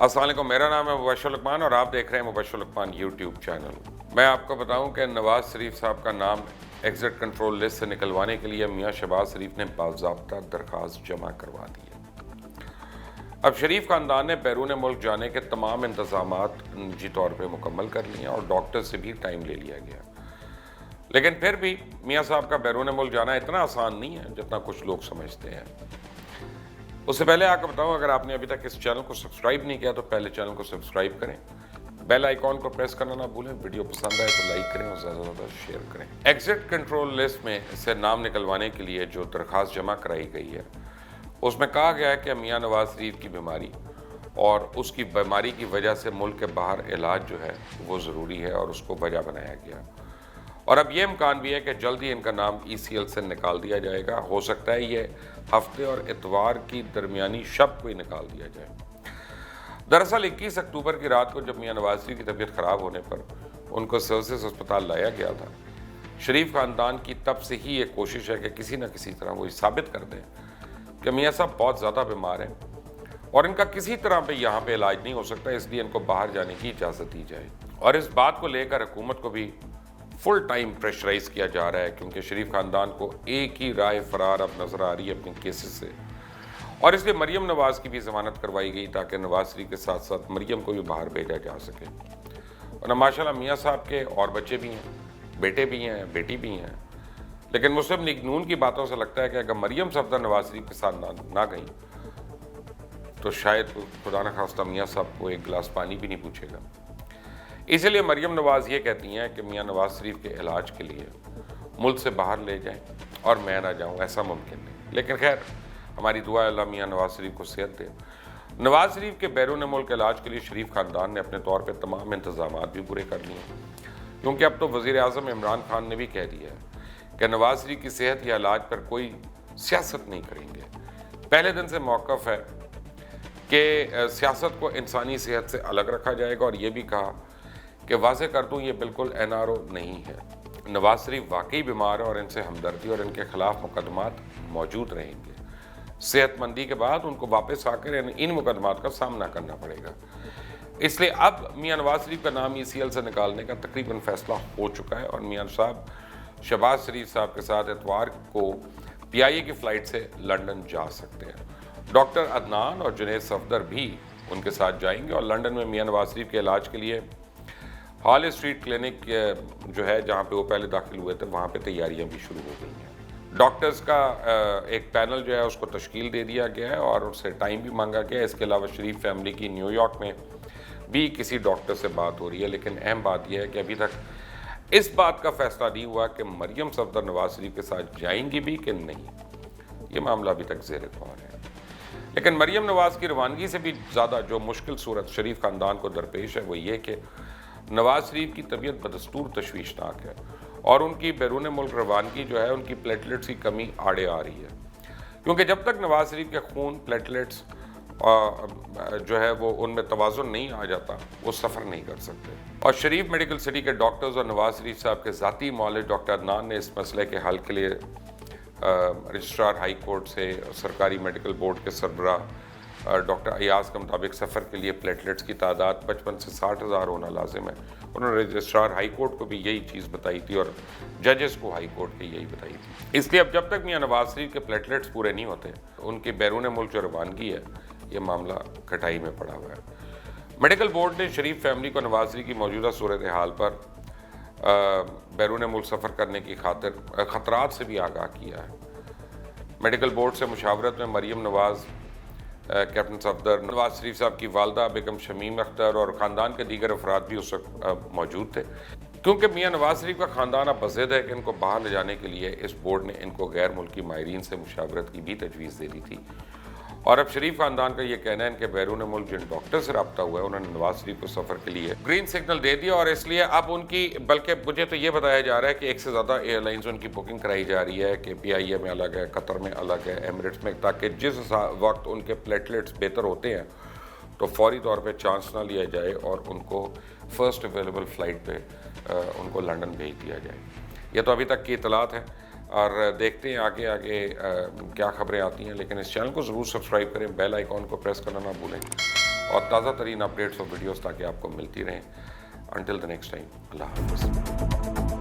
अस्सलाम वालेकुम, मेरा नाम है मुबश्शिर लुकमान और आप देख रहे हैं मुबश्शिर लुकमान यूट्यूब चैनल। मैं आपको बताऊं कि नवाज़ शरीफ साहब का नाम एग्ज़िट कंट्रोल लिस्ट से निकलवाने के लिए मियां शहबाज शरीफ ने बाज़ाब्ता दरख्वास्त जमा करवा दी है। अब शरीफ ख़ानदान ने बैरून मुल्क जाने के तमाम इंतज़ामात निजी तौर पर मुकम्मल कर लिए और डॉक्टर से भी टाइम ले लिया गया, लेकिन फिर भी मियाँ साहब का बैरून मुल्क जाना इतना आसान नहीं है जितना कुछ लोग समझते हैं। उससे पहले आपको बताऊं, अगर आपने अभी तक इस चैनल को सब्सक्राइब नहीं किया तो पहले चैनल को सब्सक्राइब करें, बेल आइकॉन को प्रेस करना ना भूलें, वीडियो पसंद आए तो लाइक करें और ज़्यादा से ज़्यादा शेयर करें। एग्जिट कंट्रोल लिस्ट में से नाम निकलवाने के लिए जो दरख्वास्त जमा कराई गई है उसमें कहा गया है कि मियाँ नवाज शरीफ की बीमारी और उसकी बीमारी की वजह से मुल्क के बाहर इलाज जो है वो ज़रूरी है और उसको वजह बनाया गया। और अब ये इम्कान भी है कि जल्द ही इनका नाम ECL से निकाल दिया जाएगा। हो सकता है ये हफ्ते और इतवार की दरमियानी शब को ही निकाल दिया जाए। दरअसल 21 अक्टूबर की रात को जब मियाँ नवाज शरीफ की तबीयत ख़राब होने पर उनको सर्विसेज अस्पताल लाया गया था, शरीफ ख़ानदान की तब से ही ये कोशिश है कि किसी न किसी तरह वो साबित कर दें कि मियाँ साहब बहुत ज़्यादा बीमार हैं और इनका किसी तरह पे यहाँ पे इलाज नहीं हो सकता, इसलिए इनको बाहर जाने की इजाज़त दी जाए। और इस बात को लेकर हुकूमत को भी फुल टाइम प्रेशराइज किया जा रहा है, क्योंकि शरीफ खानदान को एक ही राय फरार अब नजर आ रही है अपने केसेस से, और इसलिए मरियम नवाज की भी जमानत करवाई गई ताकि नवाज शरीफ के साथ साथ मरियम को भी बाहर भेजा जा सके। और माशाल्लाह मियाँ साहब के और बच्चे भी हैं, बेटे भी हैं, बेटी भी हैं, लेकिन मुस्लिम लीग नून की बातों से लगता है कि अगर मरियम सफदर नवाज शरीफ के साथ ना गई तो शायद खुदा न खास्ता मियाँ साहब को एक गिलास पानी भी नहीं पूछेगा। इसलिए मरियम नवाज़ ये कहती हैं कि मियाँ नवाज शरीफ के इलाज के लिए मुल्क से बाहर ले जाएं और मैं ना जाऊं, ऐसा मुमकिन नहीं। लेकिन खैर, हमारी दुआ है अल्लाह मियाँ नवाज शरीफ को सेहत दे। नवाज शरीफ के बैरून मुल्क इलाज के लिए शरीफ खानदान ने अपने तौर पर तमाम इंतजाम भी पूरे कर लिए हैं, क्योंकि अब तो वज़ीर आज़म इमरान खान ने भी कह दिया है कि नवाज शरीफ की सेहत या इलाज पर कोई सियासत नहीं करेंगे। पहले दिन से मौक़िफ़ है कि सियासत को इंसानी सेहत से अलग रखा जाएगा, और ये भी कहा कि वाज़े कर दूँ ये बिल्कुल NRO नहीं है। नवाज शरीफ वाकई बीमार है और इनसे हमदर्दी और इनके खिलाफ मुकदमात मौजूद रहेंगे। सेहतमंदी के बाद उनको वापस आकर इन मुकदमात का सामना करना पड़ेगा। इसलिए अब मियाँ नवाज शरीफ का नाम ECL से निकालने का तकरीबन फैसला हो चुका है और मियाँ साहब शहबाज शरीफ साहब के साथ इतवार को PIA की फ़्लाइट से लंदन जा सकते हैं। डॉक्टर अदनान और जुनैद सफदर भी उनके साथ जाएंगे और लंदन में मियाँ नवाज शरीफ के इलाज के लिए हॉल स्ट्रीट क्लिनिक जो है जहाँ पे वो पहले दाखिल हुए थे, वहाँ पे तैयारियां भी शुरू हो गई हैं। डॉक्टर्स का एक पैनल जो है उसको तश्कील दे दिया गया है और उससे टाइम भी मांगा गया है। इसके अलावा शरीफ फैमिली की न्यूयॉर्क में भी किसी डॉक्टर से बात हो रही है, लेकिन अहम बात यह है कि अभी तक इस बात का फैसला नहीं हुआ कि मरियम सफदर नवाज शरीफ के साथ जाएंगी भी कि नहीं। ये मामला अभी तक ज़ेर गौर है। लेकिन मरियम नवाज की रवानगी से भी ज़्यादा जो मुश्किल सूरत शरीफ ख़ानदान को दरपेश है वो ये कि नवाज शरीफ की तबीयत बदस्तूर तशवीशनाक है और उनकी बैरून मुल्क रवानगी जो है उनकी प्लेटलेट्स की कमी आड़े आ रही है, क्योंकि जब तक नवाज शरीफ के खून प्लेटलेट्स जो है वो उनमें तवाज़ुन नहीं आ जाता वो सफ़र नहीं कर सकते। और शरीफ मेडिकल सिटी के डॉक्टर्स और नवाज शरीफ साहब के ज़ाती मौलिक डॉक्टर अदनान ने इस मसले के हल के लिए रजिस्ट्रार हाई कोर्ट से सरकारी मेडिकल बोर्ड के सरबरा डॉक्टर अयाज के मुताबिक सफ़र के लिए प्लेटलेट्स की तादाद 55 से 60,000 होना लाजिम है। उन्होंने रजिस्ट्रार हाई कोर्ट को भी यही चीज़ बताई थी और जजेस को हाई कोर्ट की यही बताई थी। इसलिए अब जब तक मियाँ नवाज शरीफ के प्लेटलेट्स पूरे नहीं होते, उनकी बैरून मुल्क जो रवानगी है ये मामला खटाई में पड़ा हुआ है। मेडिकल बोर्ड ने शरीफ फैमिली को नवाज शरीफ की मौजूदा सूरत हाल पर बैरून मुल्क सफ़र करने की खातिर ख़तरात से भी आगाह किया है। मेडिकल बोर्ड से मुशावरत में मरियम नवाज़, कैप्टन सफदर, नवाज शरीफ साहब की वालदा बेगम शमीम अख्तर और ख़ानदान के दीगर अफराद भी उस वक्त मौजूद थे, क्योंकि मियाँ नवाज शरीफ का ख़ानदान अब बज़िद है कि इनको बाहर ले जाने के लिए इस बोर्ड ने इनको गैर मुल्की माहिरीन से मुशावरत की भी तजवीज़ दे दी थी। और अब शरीफ खानदान का ये कहना है कि बैरून मुल्क जिन डॉक्टर से रब्ता हुआ है उन्होंने नवाज शरीफ को सफ़र के लिए ग्रीन सिग्नल दे दिया, और इसलिए अब उनकी, बल्कि मुझे तो ये बताया जा रहा है कि एक से ज़्यादा एयरलाइंस उनकी बुकिंग कराई जा रही है कि PIA में अलग है, कतर में अलग है, एमिरेट्स में, ताकि जिस वक्त उनके प्लेटलेट्स बेहतर होते हैं तो फौरी तौर पर चांस ना लिया जाए और उनको फ़र्स्ट अवेलेबल फ़्लाइट पर उनको लंदन भेज दिया जाए। ये तो अभी तक की इतलात है और देखते हैं आगे आगे क्या खबरें आती हैं। लेकिन इस चैनल को ज़रूर सब्सक्राइब करें, बेल आइकॉन को प्रेस करना ना भूलें और ताज़ा तरीन अपडेट्स और वीडियोज़ ताकि आपको मिलती रहें। Until the next time, Allah Hafiz.